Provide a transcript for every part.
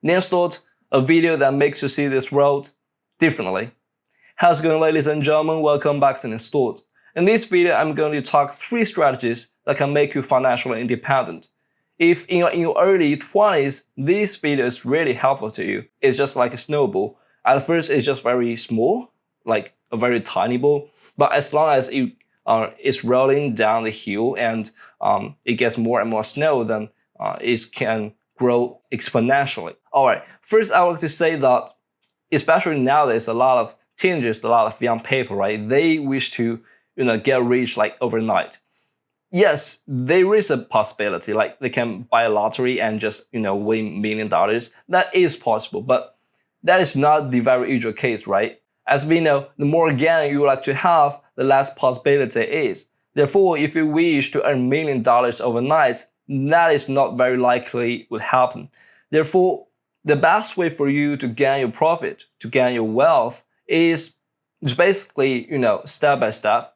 Next thought, a video that makes you see this world differently. How's it going, ladies and gentlemen? Welcome back to Next Thought. In this video, I'm going to talk 3 strategies that can make you financially independent. If in your early 20s, this video is really helpful to you, it's just like a snowball. At first, it's just very small, like a very tiny ball, but as long as it's rolling down the hill and it gets more and more snow, then it can grow exponentially. All right, first I would like to say that, especially nowadays, a lot of teenagers, a lot of young people, right? They wish to, get rich like overnight. Yes, there is a possibility, like they can buy a lottery and just, win $1 million. That is possible, but that is not the very usual case, right? As we know, the more gain you would like to have, the less possibility it is. Therefore, if you wish to earn $1 million overnight, that is not very likely would happen. Therefore, the best way for you to gain your profit, to gain your wealth, is basically, step by step.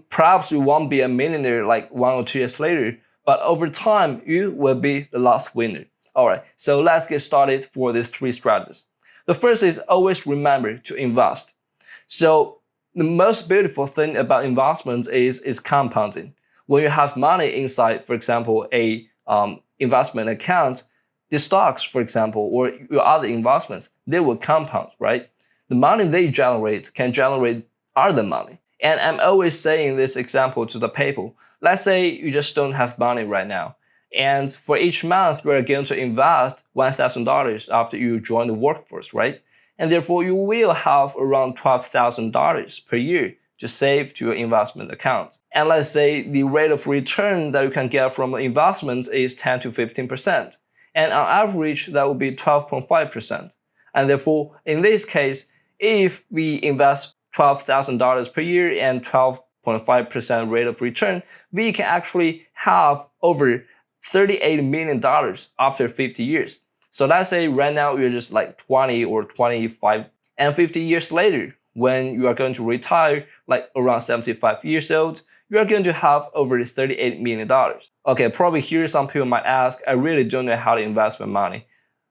Perhaps you won't be a millionaire like 1 or 2 years later, but over time, you will be the last winner. All right, so let's get started for these 3 strategies. The first is always remember to invest. So the most beautiful thing about investment is compounding. When you have money inside, for example, a investment account, the stocks, for example, or your other investments, they will compound, right? The money they generate can generate other money. And I'm always saying this example to the people. Let's say you just don't have money right now. And for each month, you are going to invest $1,000 after you join the workforce, right? And therefore, you will have around $12,000 per year to save to your investment account. And let's say the rate of return that you can get from the investment is 10 to 15%. And on average, that would be 12.5%. And therefore, in this case, if we invest $12,000 per year and 12.5% rate of return, we can actually have over $38 million after 50 years. So let's say right now you're just like 20 or 25, and 50 years later, when you are going to retire, like around 75 years old, you are going to have over $38 million. Okay, probably here some people might ask, I really don't know how to invest my money.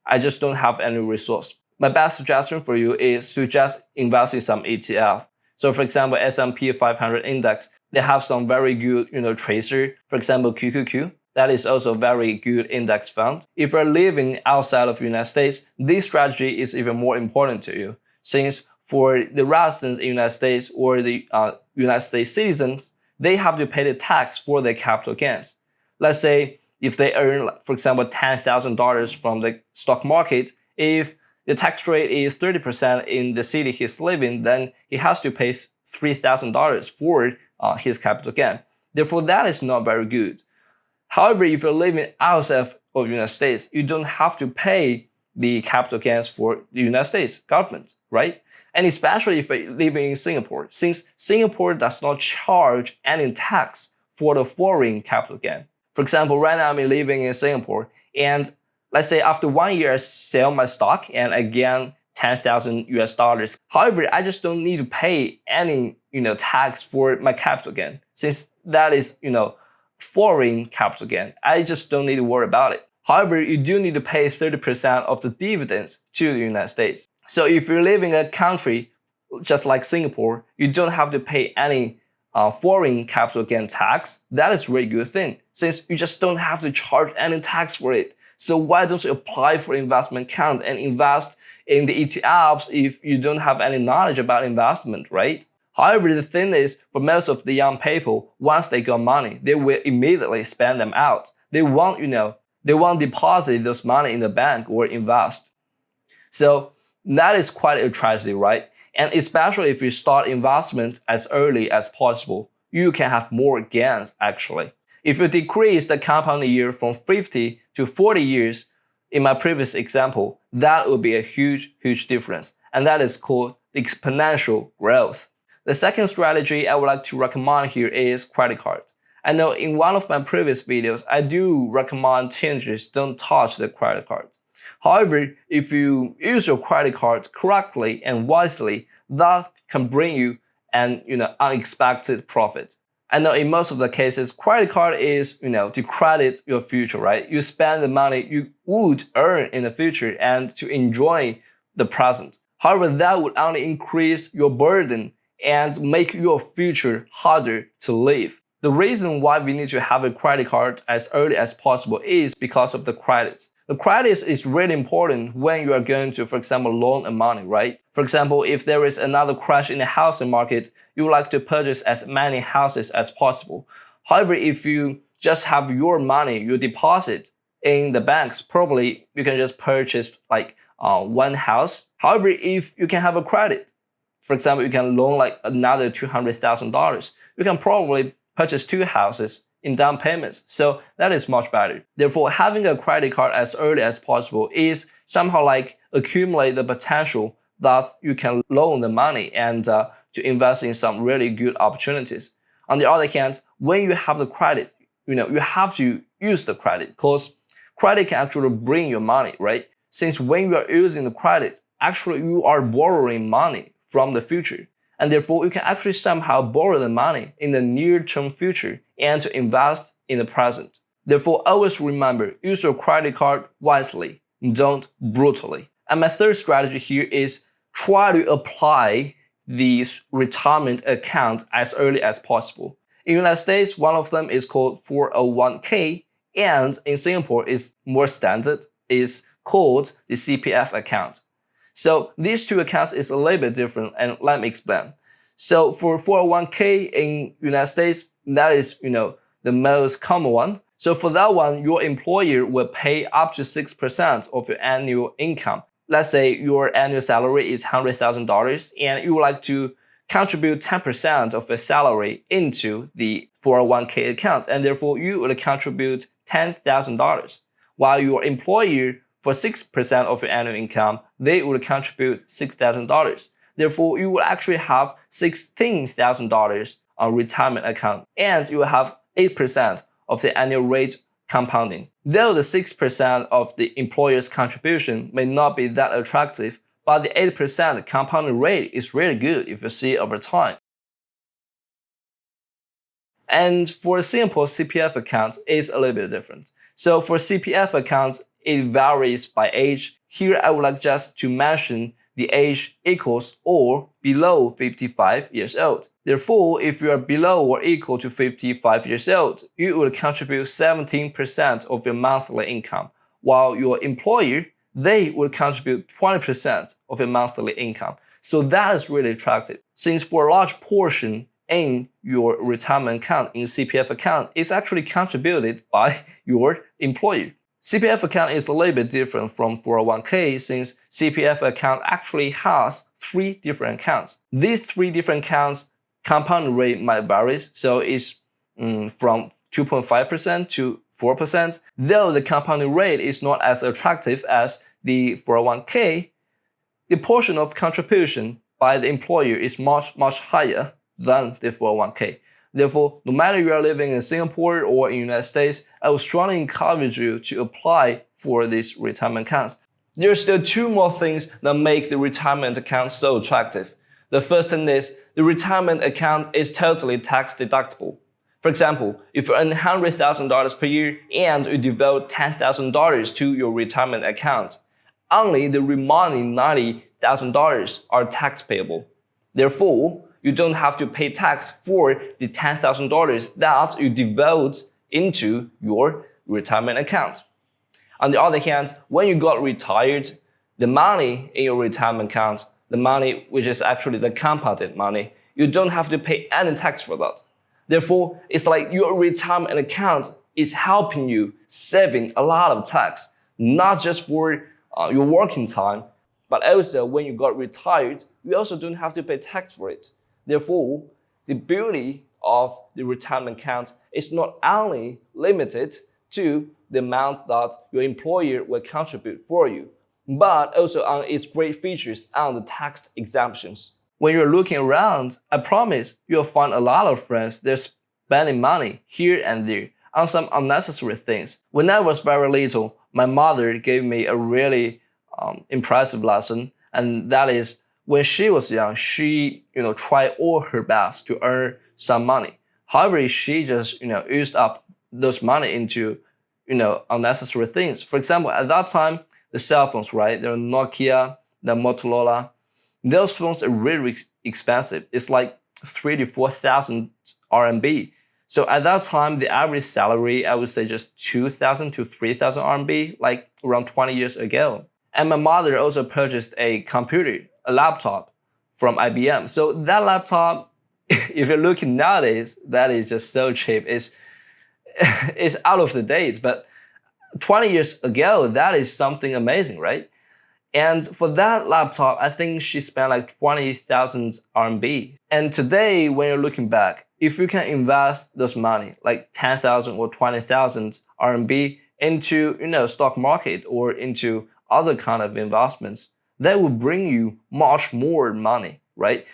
I just don't have any resource. My best suggestion for you is to just invest in some ETF. So for example, S&P 500 index, they have some very good, tracer. For example, QQQ. That is also a very good index fund. If you're living outside of the United States, this strategy is even more important to you, since for the residents in the United States or the United States citizens, they have to pay the tax for their capital gains. Let's say if they earn, for example, $10,000 from the stock market, if the tax rate is 30% in the city he's living, then he has to pay $3,000 for his capital gain. Therefore, that is not very good. However, if you're living outside of the United States, you don't have to pay the capital gains for the United States government, right? And especially if you're living in Singapore, since Singapore does not charge any tax for the foreign capital gain. For example, right now I'm living in Singapore, and let's say after 1 year I sell my stock and I gain $10,000. However, I just don't need to pay any tax for my capital gain, since that is foreign capital gain. I just don't need to worry about it. However, you do need to pay 30% of the dividends to the United States. So if you live in a country just like Singapore, you don't have to pay any foreign capital gain tax. That is a really good thing, since you just don't have to charge any tax for it. So why don't you apply for investment account and invest in the ETFs if you don't have any knowledge about investment, right? However, the thing is, for most of the young people, once they got money, they will immediately spend them out. They won't, they won't deposit those money in the bank or invest. So that is quite a tragedy, right? And especially if you start investment as early as possible, you can have more gains actually. If you decrease the compound year from 50 to 40 years, in my previous example, that would be a huge, huge difference. And that is called exponential growth. The second strategy I would like to recommend here is credit card. I know in one of my previous videos, I do recommend teenagers don't touch the credit card. However, if you use your credit card correctly and wisely, that can bring you an unexpected profit. I know in most of the cases, credit card is, to credit your future, right? You spend the money you would earn in the future and to enjoy the present. However, that would only increase your burden and make your future harder to live. The reason why we need to have a credit card as early as possible is because of the credits. The credits is really important when you are going to, for example, loan a money, right? For example, if there is another crash in the housing market, you would like to purchase as many houses as possible. However, if you just have your money, your deposit in the banks, probably you can just purchase like one house. However, if you can have a credit, for example, you can loan like another $200,000, you can probably purchase 2 houses in down payments. So that is much better. Therefore, having a credit card as early as possible is somehow like accumulate the potential that you can loan the money and to invest in some really good opportunities. On the other hand, when you have the credit, you have to use the credit because credit can actually bring you money, right? Since when you are using the credit, actually you are borrowing money from the future. And therefore, you can actually somehow borrow the money in the near-term future and to invest in the present. Therefore, always remember, use your credit card wisely, don't brutally. And my third strategy here is try to apply these retirement account as early as possible. In the United States, one of them is called 401k, and in Singapore, is more standard, is called the CPF account. So these 2 accounts is a little bit different, and let me explain. So for 401k in United States, that is, the most common one. So for that one, your employer will pay up to 6% of your annual income. Let's say your annual salary is $100,000 and you would like to contribute 10% of your salary into the 401k account, and therefore you will contribute $10,000, while your employer for 6% of your annual income, they will contribute $6,000. Therefore, you will actually have $16,000 on retirement account, and you will have 8% of the annual rate compounding. Though the 6% of the employer's contribution may not be that attractive, but the 8% compounding rate is really good if you see it over time. And for a simple CPF account, it's a little bit different. So for CPF accounts, it varies by age. Here, I would like just to mention the age equals or below 55 years old. Therefore, if you are below or equal to 55 years old, you will contribute 17% of your monthly income, while your employer, they will contribute 20% of your monthly income. So that is really attractive, since for a large portion in your retirement account, in CPF account, is actually contributed by your employer. CPF account is a little bit different from 401k, since CPF account actually has 3 different accounts. These 3 different accounts compound rate might vary, so it's from 2.5% to 4%. Though the compounding rate is not as attractive as the 401k, the portion of contribution by the employer is much, much higher than the 401k. Therefore, no matter you are living in Singapore or in the United States, I would strongly encourage you to apply for these retirement accounts. There are still 2 more things that make the retirement account so attractive. The first thing is, the retirement account is totally tax deductible. For example, if you earn $100,000 per year and you devote $10,000 to your retirement account, only the remaining $90,000 are tax payable. Therefore, you don't have to pay tax for the $10,000 that you devote into your retirement account. On the other hand, when you got retired, the money in your retirement account, the money which is actually the compounded money, you don't have to pay any tax for that. Therefore, it's like your retirement account is helping you saving a lot of tax, not just for your working time, but also when you got retired, you also don't have to pay tax for it. Therefore, the beauty of the retirement account is not only limited to the amount that your employer will contribute for you, but also on its great features on the tax exemptions. When you're looking around, I promise you'll find a lot of friends that are spending money here and there on some unnecessary things. When I was very little, my mother gave me a really impressive lesson, and that is when she was young, she tried all her best to earn some money. However, she just used up those money into unnecessary things. For example, at that time, the cell phones, right? The Nokia, the Motorola, those phones are really expensive. It's like 3,000 to 4,000 RMB. So at that time, the average salary, I would say just 2,000 to 3,000 RMB, like around 20 years ago. And my mother also purchased a computer, a laptop from IBM. So that laptop, if you're looking nowadays, that is just so cheap. It's out of the date, but 20 years ago, that is something amazing, right? And for that laptop, I think she spent like 20,000 RMB. And today, when you're looking back, if you can invest this money, like 10,000 or 20,000 RMB into stock market or into other kind of investments, that will bring you much more money, right?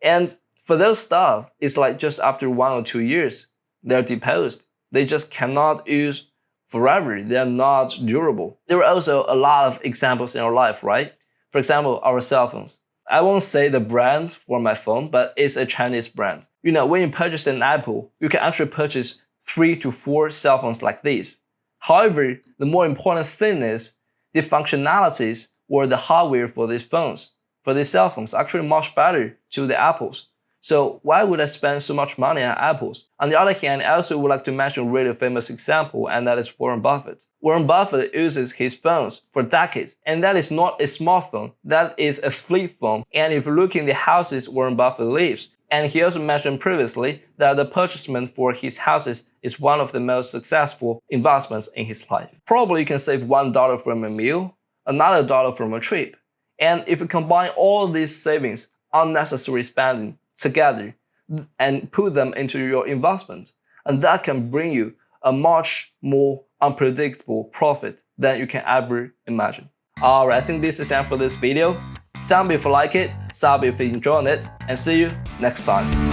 And for those stuff, it's like just after 1 or 2 years, they're deposed. They just cannot use forever. They're not durable. There are also a lot of examples in our life, right? For example, our cell phones. I won't say the brand for my phone, but it's a Chinese brand. When you purchase an Apple, you can actually purchase 3 to 4 cell phones like this. However, the more important thing is the functionalities or the hardware for these phones, for these cell phones, actually much better to the Apples. So why would I spend so much money on Apples? On the other hand, I also would like to mention a really famous example, and that is Warren Buffett. Warren Buffett uses his phones for decades, and that is not a smartphone, that is a flip phone. And if you look in the houses Warren Buffett lives, and he also mentioned previously that the purchasement for his houses is one of the most successful investments in his life. Probably you can save $1 from a meal, another dollar from a trip. And if you combine all these savings, unnecessary spending, together and put them into your investment, and that can bring you a much more unpredictable profit than you can ever imagine. Alright, I think this is it for this video. Thumbs up if you like it, sub if you enjoyed it, and see you next time.